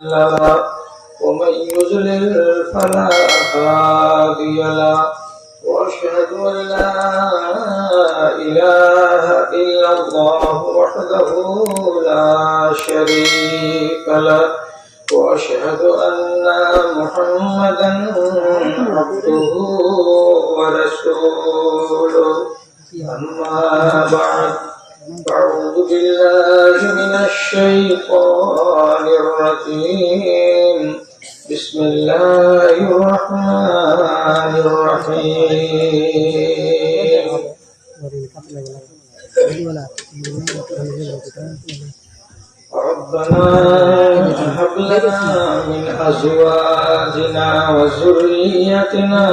له ومن يضلل فلا هادي له واشهد ان لا اله الا الله وحده لا شريك له واشهد ان محمدا عبده ورسوله اما بعد أعوذ بالله من الشيطان الرجيم بسم الله الرحمن الرحيم ربنا هب لنا من أزواجنا وذريتنا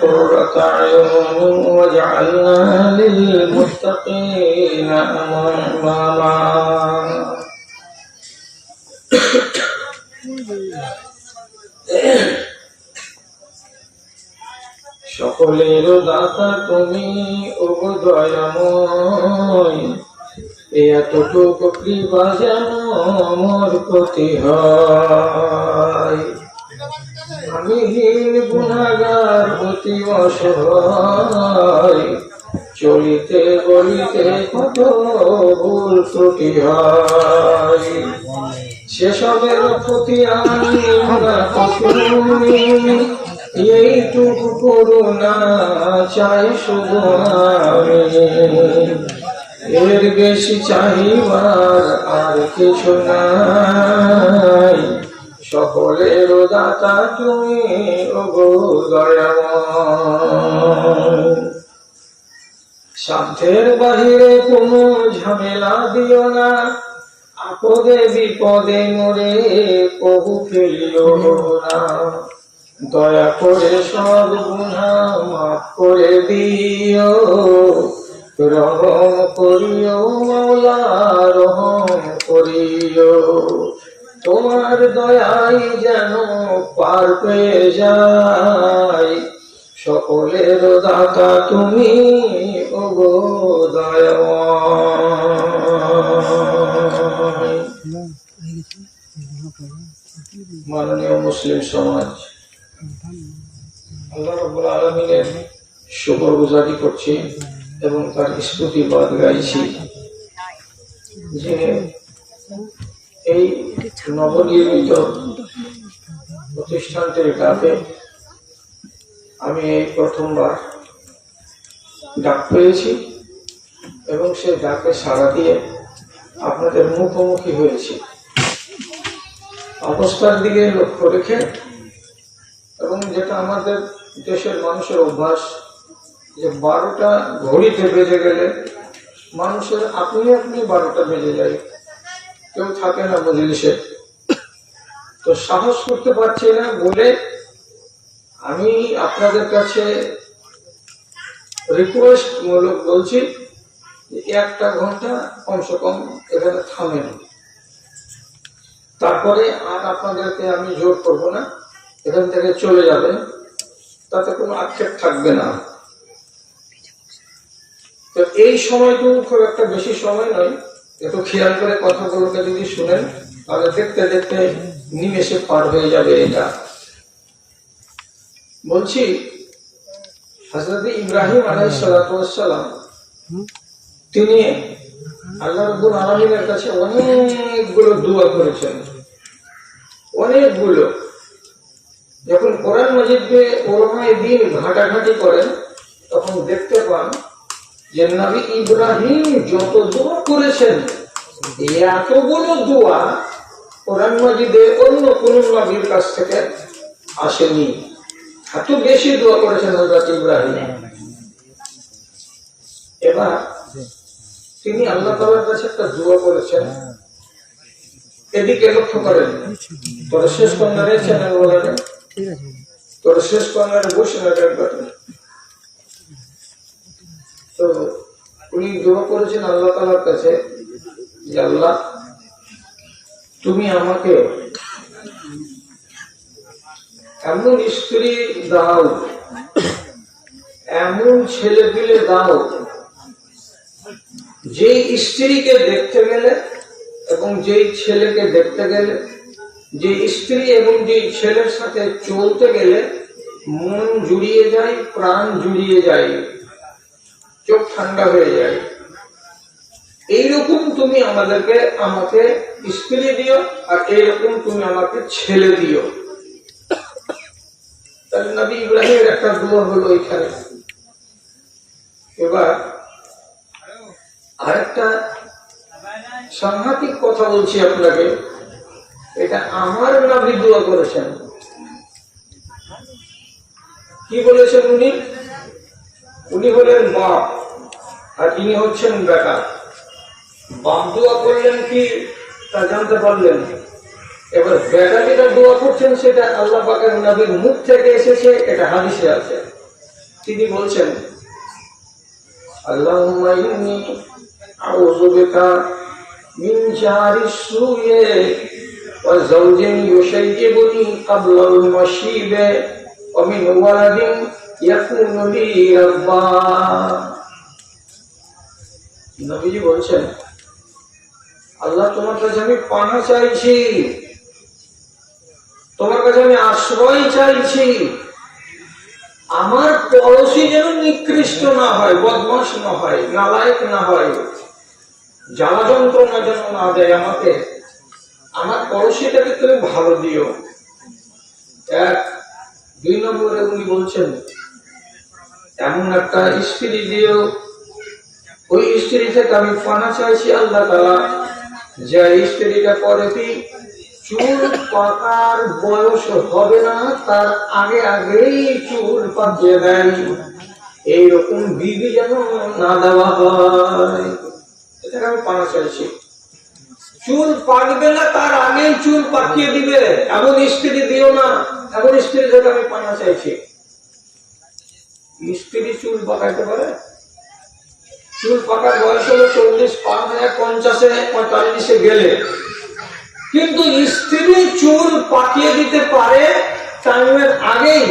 قرة أعين واجعلنا للمتقين إماما সকলের দাতা তুমি ওগো দয়াময় এতটুকু কৃপা যেন মোর প্রতি হয় আমি হীন গুনাহগার অতি অসহায় চলিতে বলিতে কত ভুল ত্রুটি হয় সেসবের প্রতি আমি এইটুকু করুণা চাই শুধু আমি এর বেশি চাহিবার আর কিছু নাই সকলের দাতা তুমি ওগো দয়াময় সাধ্যের বাহিরে কোনো ঝামেলা দিও না আপদে বিপদে মরে কবু ফেলিও না দয়া করে সব গুনাহ মাফ করে দিও রহম করিও মাওলা রহম করিও তোমার দয়াই যেন পার পেয়ে যায় সকলের দাতা তুমি ওগো দয়াময় মাননীয় মুসলিম সমাজ আল্লাহ রাব্বুল আলামিনের শুকরগুজারি করছি এবং তার স্তুতিবাদ গাইছি যে এই নবনির্মিত প্রতিষ্ঠানটির ডাকে আমি এই প্রথমবার ডাক পেয়েছি এবং সেই ডাকে সাড়া দিয়ে আপনাদের মুখোমুখি হয়েছি অবস্থার দিকে লক্ষ্য রেখে এবং যেটা আমাদের দেশের মানুষের অভ্যাস যে 12টা ঘড়িতে বেজে গেলে মানুষের আপনি 12টা বেজে যায় কেউ থাকে না মজলিসে তো সাহস করতে পারছি না বলে আমি আপনাদের কাছে রিকোয়েস্ট মূলক বলছি 1টা ঘন্টা কমসে কম এখানে থামেন তারপরে আর আপনাদেরকে আমি জোর করব না এখান থেকে চলে যাবেন তাতে কোনো আক্ষেপ থাকবে না তো এই সময়টুকু খুব একটা বেশি সময় নয় একটু খেয়াল করে কথাগুলোকে যদি শুনেন তাহলে দেখতে দেখতে নিমেষে পার হয়ে যাবে এটা বলছি হযরত ইব্রাহিম আলাইহিস সালাতু ওয়াস সালাম তিনি আল্লাহ রাব্বুল আলামিনের কাছে অনেকগুলো দোয়া করেছেন অনেকগুলো যখন কোরআন মাজিদকে ওলামায়ে দ্বীন ঘাটাঘাটি করেন তখন দেখতে পান যে নবী ইব্রাহিম যত দোয়া করেছেন এতগুলো দোয়া কোরআন মাজিদে অন্য কোন নবীর কাছ থেকে আসেনি এত বেশি দোয়া করেছেন হযরত ইব্রাহিম এবার তিনি আল্লাহ তাআলার কাছে একটা দোয়া করেছেন এদিকে লক্ষ্য করেন তোর শেষ কন্যারে চ্যানেল বলেন তোর শেষ কন্যারে বসে রাখবেন তো উনি দোয়া করেছেন আল্লাহ তাআলার কাছে যে আল্লাহ তুমি আমাকে এমন স্ত্রী দাও এমন ছেলে পেলে দাও যে স্ত্রীকে দেখতে গেলে এবং যেই ছেলেকে দেখতে গেলে যে স্ত্রী এবং যে ছেলের সাথে চলতে গেলে মন জুড়িয়ে যায়, প্রাণ জুড়িয়ে যায়, চোখ ঠান্ডা হয়ে যায়। এইরকম তুমি আমাকে স্ত্রী দিও, আর এইরকম তুমি আমাকে ছেলে দিও। তাহলে নবী ইব্রাহিমের একটা দোয়া হলো এখানে। এবার আরেকটা সাংঘাতিক কথা বলছি আপনাকে, এটা আমার নবী দোয়া করেছেন। কি বলেছেন উনি হলেন বাপ, আর ইনি হচ্ছেন বেটা। বাপ দোয়া করলেন কি তা জানতে পারলেন। এবার বেটা যেটা দোয়া করছেন সেটা আল্লাহ পাকের নবীর মুখ থেকে এসেছে, এটা হাদিসে আছে। তিনি বলছেন, আল্লাহুম্মা ইন্নী আউযু বিকা মিন জারি সুয়ে ওয়া যাওজিন ইউশাইয়িবুনি ক্বাবলাল মাশীবে ওয়া মিন ওয়ালাদিন ইয়াকুনু লি রাব্বা। নবীজি বলছেন, আল্লাহ তোমার কাছে আমি পানা চাইছি, তোমার কাছে আমি আশ্রয় চাইছি। আমার পড়োশি যেন নিকৃষ্ট না হয়, বদমাশ না হয়, নালায়েক না হয়, জ্বালা যন্ত্রণা যেন না দেয় আমাকে। আমার পড়োশিটাকে তুমি ভালো দিও। এক। দুই নম্বরে উনি বলছেন, এমন একটা স্ত্রী দিও, ওই স্ত্রী থেকে আমি পানা চাইছি আল্লাহ তাআলা, যে স্ত্রীটা পরে কি চুল পাকার বয়স হবে না, তার আগে আগেই চুল পাকিয়ে দেয়। এইরকম বিবি যেন না দেওয়া হয়, এটাকে আমি পানা চাইছি। চুল পাকবে না তার আগেই চুল পাকিয়ে দিবে, এমন স্ত্রী দিও না। এমন স্ত্রী থেকে আমি পানা চাইছি। স্ত্রী চুল পাকাইতে পারে? চুল পাকার বয়স হলো 40 পার হয়ে 50-এ 45-এ গেলে, কিন্তু স্ত্রী চুল পাকিয়ে দিতে পারে টাইমের আগেই।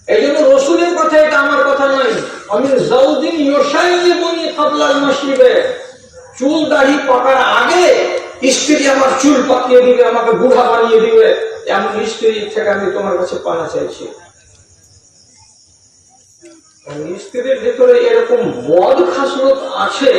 এই জন্য রসুলের কথা, এটা আমার কথা নয়। আমি যাওজিন ইউশাইয়িবুনি ক্বাবলাল মাশীবে, চুল দাড়ি পাকার আগে স্ত্রী আমার চুল পাকিয়ে দিবে, আমাকে বুড়া বানিয়ে দিবে, এমন স্ত্রী থেকে আমি তোমার কাছে পানা চাইছি। স্ত্রীর ভেতরে এরকম বদ খাসলত আছে,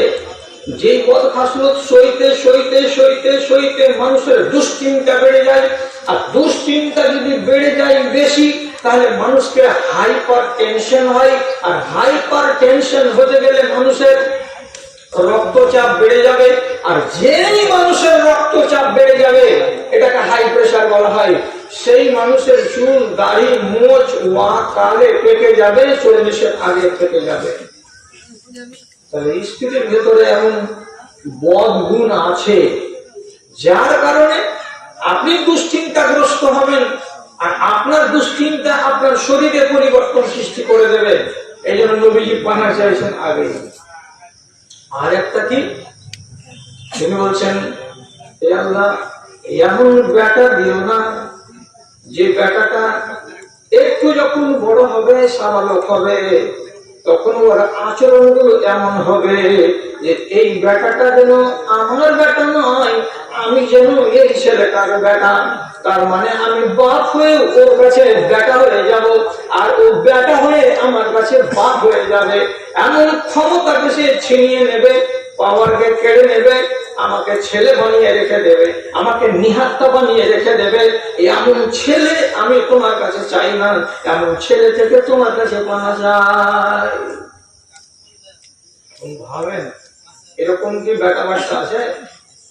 যে বদ খাসলত সইতে সইতে সইতে সইতে মানুষের দুশ্চিন্তা বেড়ে যায়। আর দুশ্চিন্তা যদি বেড়ে যায় বেশি, তাহলে মানুষকে হাইপার টেনশন হয়। আর হাইপার টেনশন হতে গেলে মানুষের রক্তচাপ বেড়ে যাবে। আর যেই মানুষের রক্তচাপ বেড়ে যাবে, এটাকে হাই প্রেসার বলা হয়, সেই মানুষের চুল দাড়ি মোচ ওয়া কালে পেকে যাবে, 40-এর আগে পেকে যাবে। তাহলে স্ত্রীর ভেতরে এমন বদ গুণ আছে, যার কারণে আপনি দুশ্চিন্তাগ্রস্ত হবেন, আর আপনার দুশ্চিন্তা আপনার শরীরে পরিবর্তন সৃষ্টি করে দেবে। এই জন্য নবীজি পানা চাইছেন আগে। আর একটা কি, তিনি বলছেন, হে আল্লাহ, এমন বেটা দিও না যে বেটাটা একটু যখন বড় হবে, স্বাভাবিক হবে, তখন ওর আচরণ গুলো এমন হবে যে এই বেটাটা যেন আমার বেটা নয়, আমি যেন এই ছেলেটার বেটা। তার মানে আমি বাপ হয়ে ওর কাছে বেটা হয়ে যাব, আর ও বেটা হয়ে আমার কাছে বাপ হয়ে যাবে। এমন ক্ষমতাকে সে ছিনিয়ে নেবে, পাওয়ারকে কেড়ে নেবে, আমাকে ছেলে বানিয়ে রেখে দেবে, আমাকে নিহাত্তা বানিয়ে রেখে দেবে। এমন ছেলে আমি তোমার কাছে চাই না, এমন ছেলে থেকে তোমার কাছে পানা চাই। ভাবেন, এরকম কি বেটা বাচ্চা আছে?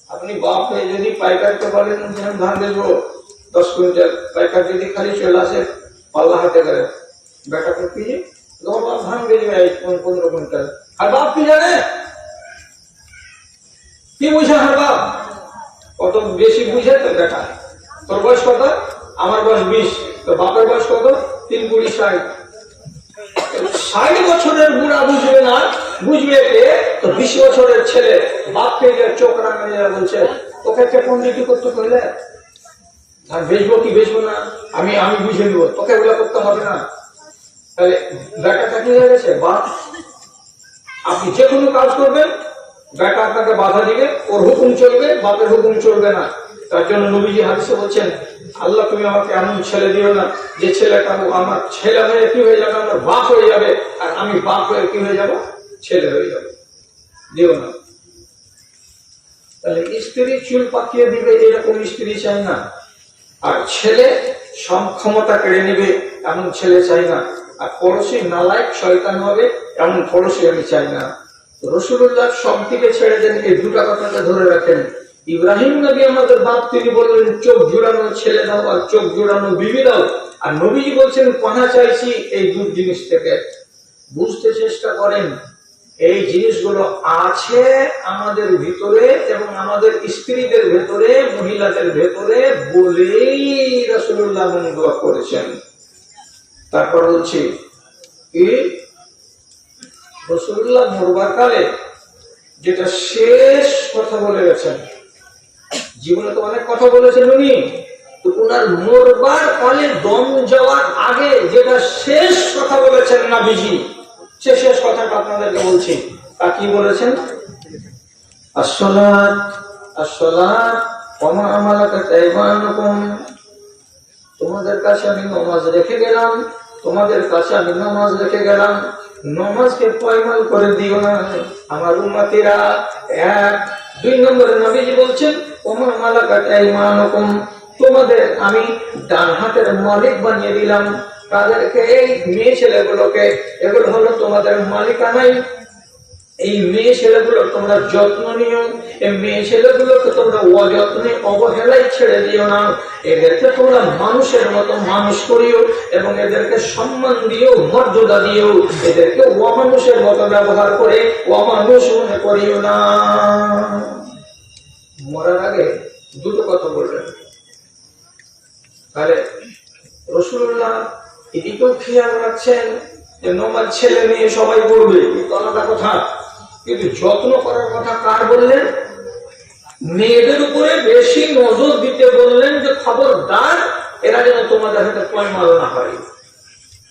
আপনি বাপ হয়ে যদি পাইকারকে বলেন ধান দেবো 10 কুইন্টাল, পাইকার যদি খালি চলে আসে পাল্লা হাতে করে, বেটাকে কি ধান বেজবে 15 কুইন্টাল। আর বাপ কি জানে, কি বুঝে? হ্যাঁ বাপ কত বেশি বুঝে তো বেটা। তোর বয়স কত? আমার বয়স 20, তো বাপের বয়স কত? 3 20 60। 60 বছরের বুড়া বুঝবে না, বুঝবে কে? তো 20 বছরের ছেলে বাপকে চোখ রাঙিয়ে বলছে, তোকে কে পন্ডিতি করতে করলে? আর বেচবো কি বেচবো না আমি আমি বুঝে নেবো, তোকে ওগুলো করতে হবে না। তাহলে বেটাটা কি হয়ে গেছে? বাপ। আপনি যে কোনো কাজ করবেন, বেটা আপনাকে বাধা দিবে, ওর হুকুম চলবে, বাপের হুকুম চলবে না। তার জন্য নবীজি হাদিসে বলছেন, আল্লাহ তুমি আমাকে এমন ছেলে দিও না যে ছেলেটা আমার ছেলে হয়ে কি হয়ে যাবে, আমার বাপ হয়ে যাবে, আর আমি বাপ হয়ে কি হয়ে যাব, ছেলে হয়ে যাবে, দিও না। তাহলে স্ত্রী চুল পাকিয়ে দিবে এরকম স্ত্রী চাই না, আর ছেলে সব ক্ষমতা কেড়ে নিবে এমন ছেলে চাই না, আর পড়োশি নালায়েক শয়তান হবে এমন পড়োশি আমি চাই না। রাসূলুল্লাহ সব দিকে ছেড়ে দেন, এই দুটা কথাটা ধরে রাখেন। ইব্রাহিম নবী আমাদের বাপ, তিনি বললেন চোখ জোড়ানো ছেলে দাও আর চোখ জোড়ানো বিবি দাও, আর নবীজি বলছেন পানা চাইছি এই দু জিনিস থেকে। বুঝতে চেষ্টা করেন, এই জিনিসগুলো আছে আমাদের ভিতরে এবং আমাদের স্ত্রীদের ভেতরে, মহিলাদের ভেতরে, বলেই রাসূলুল্লাহ দোয়া করেছেন। তারপর বলছি কি, রাসূলুল্লাহ মরবার কালে যেটা শেষ কথা বলে গেছেন, জীবনে তো অনেক কথা বলেছেন উনি, তো ওনার মরবার কালে দম যাওয়ার আগে যেটা শেষ কথা বলেছেন নবীজি, সে শেষ কথাটা আপনাদেরকে বলছি। তা কি বলেছেন? আসসালাত আসসালাত ওয়া মা আমালাকাত আইমানুকুম, তোমাদের কাছে আমি নামাজ রেখে গেলাম, তোমাদের কাছে আমি নামাজ রেখে গেলাম, নামাজকে পয়মাল করে দিও না আমার উম্মতিরা। এক, দুই নম্বরে নবীজি বলছেন ওয়া মা আমালাকাত আইমানুকুম, তোমাদের আমি ডান হাতের মালিক বানিয়ে দিলাম। তাদেরকে, এই মেয়ে ছেলেগুলোকে, এগুলো হলো তোমাদের মালিকানাই। এই মেয়ে ছেলেগুলো তোমরা যত্ন নিও, এই মেয়ে ছেলেগুলোকে তোমরা অযত্নে অবহেলায় ছেড়ে দিও না। এদেরকে তোমরা মানুষের মতো মানুষ করিও এবং এদেরকে সম্মান দিও, মর্যাদা দিও। এদেরকে অমানুষের মতো ব্যবহার করে অমানুষ মনে করিও না। মরার আগে দুটো কথা বললেন। তাহলে রাসূলুল্লাহ এদিকেও খেয়াল রাখছেন যে নমাজ ছেলে মেয়ে সবাই পড়বে, আলাদা কথা, কিন্তু যত্ন করার কথা কার বললেন? মেয়েদের উপরে বেশি নজর দিতে বললেন, যে খবরদার এরা যেন তোমাদের হাতে পয়মাল না হয়।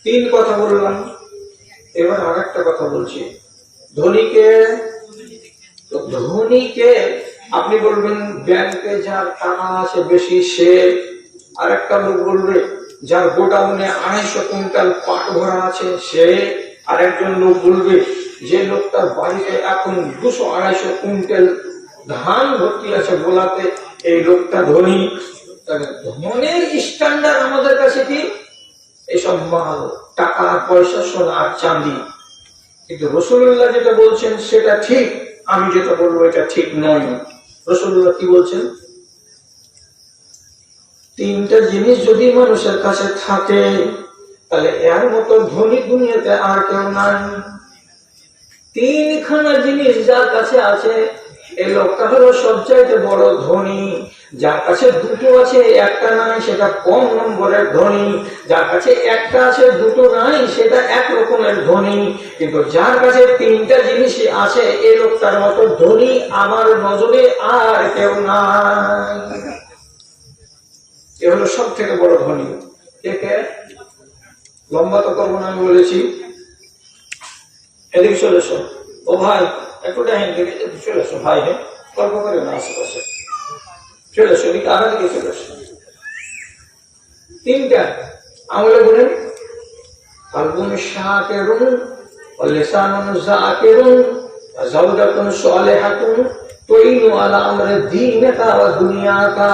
তিন কথা বললাম, এবার আর একটা কথা বলছি। ধনীকে আপনি বলবেন ব্যাংকে যার টাকা আছে বেশি সে, আর একটা লোক বলবে যার গোডাউনে 250 কুইন্টাল পাট ভরা আছে সে, আর একজন লোক বলবে যে লোকটার বাড়িতে এখন 200-250 কুইন্টাল ধান ভর্তি আছে গোলাতে, এই লোকটা ধনী। ধনের স্ট্যান্ডার্ড আমাদের কাছে কি? এইসব মাল, টাকা পয়সা, সোনা আর চাঁদি। কিন্তু রাসূলুল্লাহ যেটা বলছেন সেটা ঠিক, আমি যেটা বলবো এটা ঠিক নয়। রাসূলুল্লাহ কি বলছেন? তিনটা জিনিস যদি মানুষের কাছে থাকে তাহলে এর মতো ধনী দুনিয়াতে আর কেউ নাই। তিনখানা জিনিস যার কাছে আছে, এই লোকটা হলো সবচাইতে বড় ধনী। যার কাছে দুটো আছে একটা নাই, সেটা কম নম্বরের ধনী। যার কাছে একটা আছে দুটো নাই, সেটা এক রকমের ধনী। কিন্তু যার কাছে তিনটা জিনিসই আছে, এই লোকটার মতো ধনী আমার নজরে আর কেউ নাই। এ হলো সব থেকে বড় ধনী। কে? লম্বা তো করবো না, আমি বলেছি। এদিকে চলে এসো। ও ভাই, একটু ডাইন দিকে চলে এসো ভাই। হ্যাঁ, গল্প করে না, আশেপাশে চলে এসো, এদিকে আর দিকে চলে এসো। তিনটা আমলে বলেন, কালবুন শাকিরুন ওয়া লিসানুন যাকিরুন ওয়া যাওজাতুন সালিহাতুন তুইনু আলা আমরি দীনিকা ওয়া দুনিয়াকা।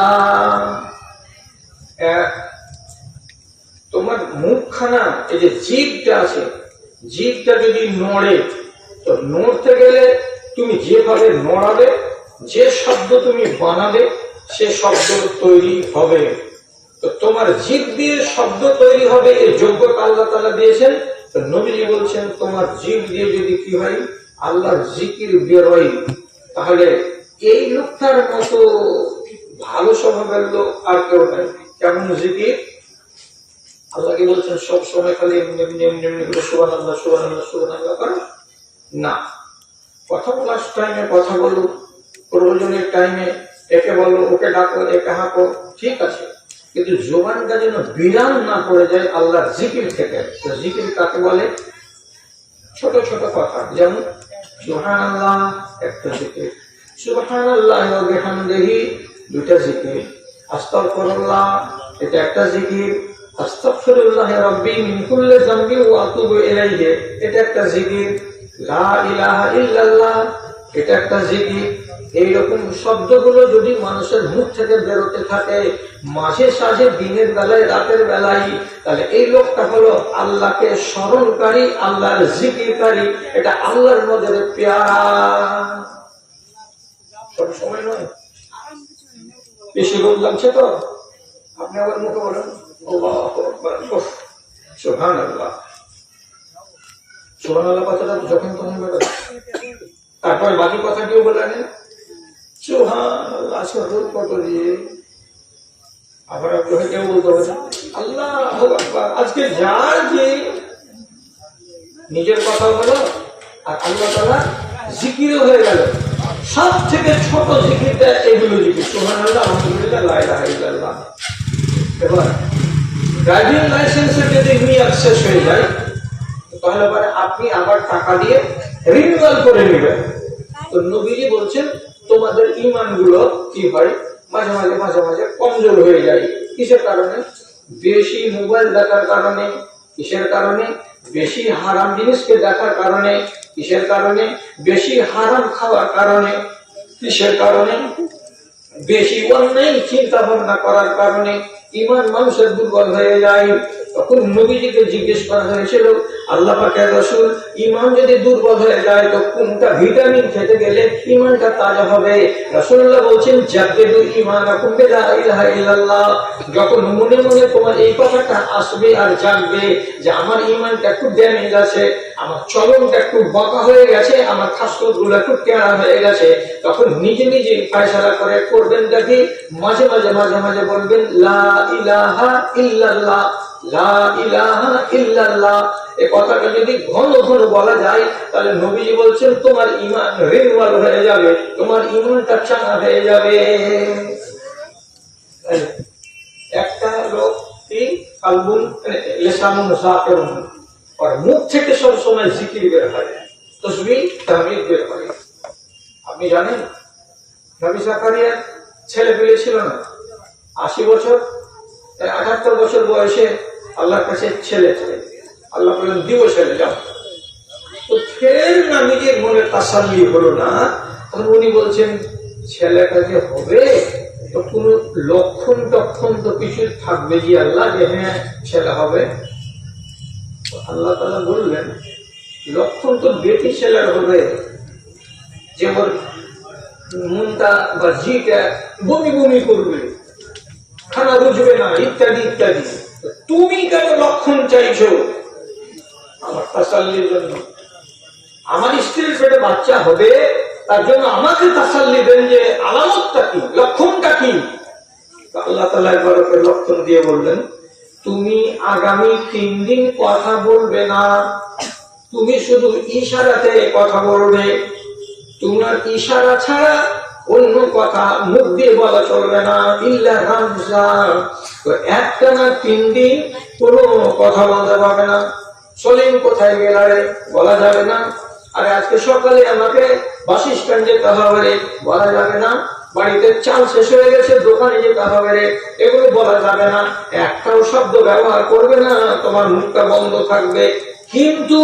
তোমার মুখখানা, এই যে জিভটা আছে, জিভটা যদি নড়ে, তো নড়তে গেলে তুমি যেভাবে নড়াবে, যে শব্দ তুমি বানাবে, সে শব্দ তৈরি হবে। তো তোমার জিভ দিয়ে শব্দ তৈরি হবে, এই যোগ্যতা আল্লাহ তাআলা দিয়েছেন। তো নবীজি বলছেন তোমার জিভ দিয়ে যদি কি হয়, আল্লাহর জিকির বেরোয়, তাহলে এই লোকটার মতো ভালো স্বভাবের লোক আর কেউ নাই। কেমন জিকির? আল্লাহকে বলছেন সব সময় খালি সুবহানাল্লাহ সুবহানাল্লাহ সুবহানাল্লাহ করো না। কথা বলার টাইমে কথা বলো, প্রয়োজনের টাইমে একে বলো, ওকে ডাকো, একে হাঁকো, ঠিক আছে, কিন্তু জবানটা যেন বিরাম না পড়ে যায় আল্লাহর জিকির থেকে। তো জিকির কাকে বলে? ছোট ছোট কথা, যেমন সুবহানাল্লাহ একটা জিকির, সুবহানাল্লাহি ওয়া বিহামদিহি দুটা জিকির, আস্তাগফিরুল্লাহ এটা একটা জিকির, আস্তাগফিরুল্লাহ রাব্বি মিন কুল্লি যামবি ওয়া আতুবু ইলাইহি এটা একটা জিকির, লা ইলাহা ইল্লাল্লাহ এটা একটা জিকির। এইরকম শব্দগুলো যদি মানুষের মুখ থেকে বেরোতে থাকে মাঝে সাঝে, দিনের বেলায় রাতের বেলায়, তাহলে এই লোকটা হলো আল্লাহকে স্মরণকারী, আল্লাহর জিকিরকারী। এটা আল্লাহর মধ্যে পেয়ারা, সব সময় নয়। বেশি রোদ লাগছে তো আপনি আবার মুখে বলেন আল্লাহু আকবার, সুবহানাল্লাহ। সুবহানাল্লাহ কথাটা যখন তখন বলেন, তারপর বাকি কথাটিও বলেন সুবহানাল্লাহ। আজকে রোদ কত দিয়ে আবার আপনাকে কেউ বলতে হবে আল্লাহু আকবার। আজকে যার যে নিজের কথা হলো আর আল্লাহ তাআলা জিকিরও হয়ে গেল। সব থেকে ছোট জিকিরটা এগুলো জিকির, সুবহানাল্লাহ, আলহামদুলিল্লাহ, লা ইলাহা ইল্লাল্লাহ। এবার ড্রাইভিং লাইসেন্সের যদি মেয়াদ শেষ হয়ে যায় তাহলে পরে আপনি আবার টাকা দিয়ে রিনিউয়াল করে নেবেন। তো নবীজি বলছেন তোমাদের ঈমানগুলো কি হয়, মাঝে মাঝে মাঝে মাঝে কমজোর হয়ে যায়। কিসের কারণে? বেশি মোবাইল দেখার কারণে। কিসের কারণে? বেশি হারাম জিনিসকে দেখার কারণে। কিসের কারণে? বেশি হারাম খাওয়ার কারণে। কিসের কারণে? বেশি অন্যায় চিন্তা ভাবনা করার কারণে ঈমান মানুষের দুর্বল হয়ে যায়। তখন নবীজিকে জিজ্ঞেস করা হয়েছিল, আল্লাহ পাকের রাসূল, ঈমান যদি দুর্বল হয়ে যায় তো কোনটা ভিটামিন খেতে গেলে ঈমানটা তাজা হবে? রাসূলুল্লাহ বলছেন, জাদ্দিদু ঈমানাকুম বিলা ইলাহা ইল্লাল্লাহ। যখন মনে মনে তোমার এই কথাটা আসবে আর জানবে যে আমার ঈমানটা একটু ড্যামেজ আছে, আমার চলনটা একটু বাঁকা হয়ে গেছে, আমার খাসলতগুলো একটু টেঁড়া হয়ে গেছে, তখন নিজে নিজে ফয়সালা করে করবেন দেখি মাঝে মাঝে মাঝে মাঝে বলবেন লা ইলাহা ইল্লাল্লাহ, লা ইলাহা ইল্লাল্লাহ। এই কথাটা যদি ঘন ঘন বলা যায় তাহলে নবীজি বলছেন তোমার ঈমান রিনিউয়াল হয়ে যাবে, তোমার ঈমানটা চাঙ্গা হয়ে যাবে। একটা লোক কি কালবুন লিসানুন যাকিরুন, আর মুখ থেকে সব সময় জিকির বের হয়, তাসবিহ তাহমিদ বের হয়। আপনি জানেন নবী জাকারিয়ার ছেলে পেলে ছিল না, 80 বছর 78 বছর বয়সে আল্লাহর কাছে ছেলে চাই। আল্লাহ বললেন দিব ছেলে, যাও। তো ফের না নিজের মনে তাসাল্লি হলো না, উনি বলছেন ছেলেটা যে হবে তো কোন লক্ষণ টক্ষণ তো কিছু থাকবে যে আল্লাহ যে হ্যাঁ ছেলে হবে। আল্লাহ তাআলা বললেন লক্ষণ তো বেটি ছেলের হবে, যেমন মনটা বা জিটা বমি বমি করবে, খানা বুঝবে না, ইত্যাদি ইত্যাদি। তুমি কেন লক্ষণ চাইছো? আমার তাসাল্লির জন্য। আমার স্ত্রীর পেটে বাচ্চা হবে তার জন্য আমাকে তাসাল্লি দেন যে আলামতটা কি, লক্ষণটা কি। আল্লাহ তাআলা একবার ওকে লক্ষণ দিয়ে বললেন তুমি আগামী 3 দিন কথা বলবে না, তুমি শুধু ইশারাতে কথা বলবে, তোমার ইশারা ছাড়া অন্য কথা মুখ দিয়ে বলা চলবে না। ইল্লা রামজা, তো একটানা 3 দিন কোনো কথা বলতে পারবে না। সলিম কোথায় গেলারে বলা যাবে না, আরে আজকে সকালে আমাকে বাস স্ট্যান্ড যেতে হবে রে বলা যাবে না, বাড়িতে চাল শেষ হয়ে গেছে দোকানে যেতে হবে রে এগুলো বলা যাবে না। একটাও শব্দ ব্যবহার করবে না, তোমার মুখটা বন্ধ থাকবে। কিন্তু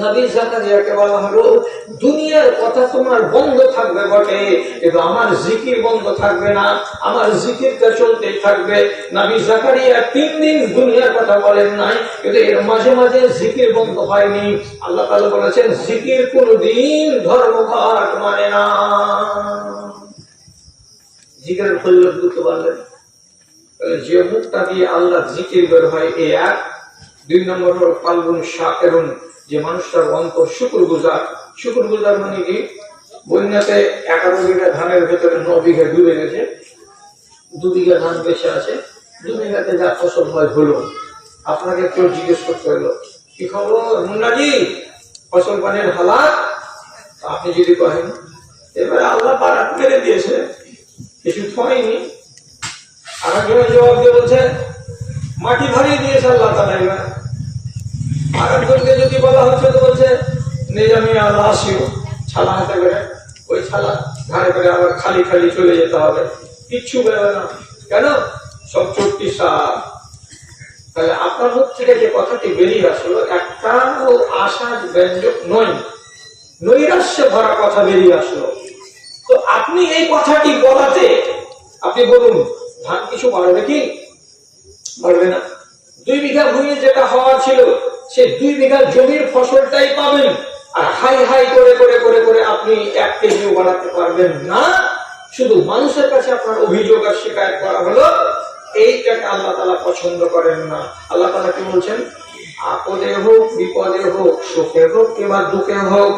নবী জাকারিয়াকে বলা হলো দুনিয়ার কথা তোমার বন্ধ থাকবে বটে, কিন্তু আমার জিকির বন্ধ থাকবে না, আমার জিকিরটা চলতেই থাকবে। নবী জাকারিয়া 3 দিন দুনিয়ার কথা বলেন নাই, কিন্তু এর মাঝে মাঝে জিকির বন্ধ হয়নি। আল্লাহ তাআলা বলেছেন জিকির কোনদিন ধর্মঘাট মানে না। জিকিরের ফজিলত বুঝতে পারলেন? যে মুখটা দিয়ে আল্লাহ জিকির বের হয় এই এক। 2 নম্বর হল কালবুন শাকিরুন, যে মানুষটার অন্তর শুকরগুজার। শুকরগুজার মানে কি? বন্যাতে 11 বিঘা ধানের ভেতরে 9 বিঘা ডুবে গেছে, 2 বিঘা ধান বেঁচে আছে, 2 বিঘাতে যা ফসল হয় হলো। আপনাকে কেউ জিজ্ঞেস করতে হলো কি খবর মুন্নাজি, ফসল পানির হালাত? আপনি যদি কহেন এবারে আল্লাহ বারাত মেরে দিয়েছে, কিছু হয়নি, আর একজনের জবাব দিয়ে বলছে মাটি ভরিয়ে দিয়েছে আল্লাহ তাআলা। এবার আর একজনকে যদি বলা হচ্ছে তো বলছে নিজামি আল্লাহ আসিও ছালা হাতে করে, ওই ছালা ঘাড়ে করে আবার খালি খালি চলে যেতে হবে। কিচ্ছু বেরোবে না। কেন? সব চুক্তি সাপ। তাহলে আপনার মুখ থেকে যে কথাটি বেরিয়ে আসলো একটাও আশার ব্যঞ্জক নয়, নৈরাশ্যে ভরা কথা বেরিয়ে আসলো। তো আপনি এই কথাটি বলাতে আপনি বলুন ধান কিছু বাড়বে কি? বাড়বে না। 2 বিঘা ভূমি যেটা হওয়া ছিল সে 2 বিঘা জমির ফসলটাই পাবেন, আর হাই হাই করে করে করে করে আপনি 1 কেজিও বাড়াতে পারবেন না। শুধু মানুষের কাছে আপনার অভিযোগ আর শিকায়ত করা হলো, এইটাকে আল্লাহ তাআলা পছন্দ করেন না। আল্লাহ তাআলা কি বলছেন? আপদে হোক, বিপদে হোক, সুখে হোক কিংবা দুঃখে হোক,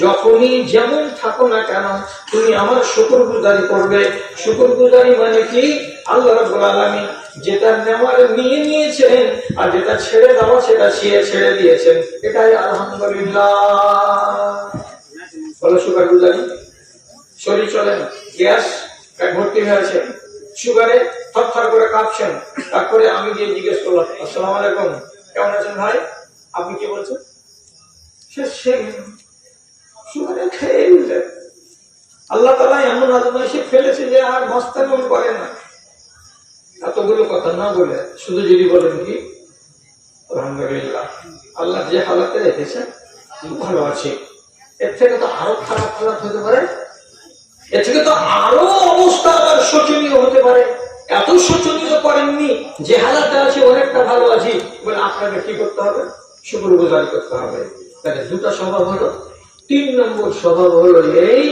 যখনই যেমন থাকো না কেন তুমি আমার শুকরগুজারি করবে। শুকরগুজারি মানে কি? আল্লাহ রাব্বুল আলামিন যেটা নেওয়ার নিয়ে নিয়েছেন আর যেটা ছেড়ে দেওয়া সেটা ছেড়ে দিয়েছেন, এটাই আলহামদুলিল্লাহ। বলো শুকরগুজারি। শরীর চলে না, গ্যাস ভর্তি হয়েছে, সুগারে থরথর করে কাঁপছেন, তারপরে আমি গিয়ে জিজ্ঞেস করলাম আসসালামু আলাইকুম, কেমন আছেন ভাই? আপনি কি বলছেন? সে সুগারে খেয়ে দিলেন। আল্লাহ তাআলা এমন আজমাইশে ফেলেছে যে আর মস্তানি করে না। এতগুলো কথা না বলে শুধু যদি বলেন কি আলহামদুলিল্লাহ, আল্লাহ যে হালাতে রেখেছে ভালো আছে, এর থেকে তো আরো খারাপ হালাত হতে পারে, এর থেকে তো আরো অবস্থা আবার শোচনীয় হতে পারে। এত শোচনীয় করেননি, যে হালাতে আছে অনেকটা ভালো আছি বলে আপনাকে কি করতে হবে? শুকরগুজারি করতে হবে। তাহলে 2টা স্বভাব হলো। 3 নম্বর স্বভাব হলো এই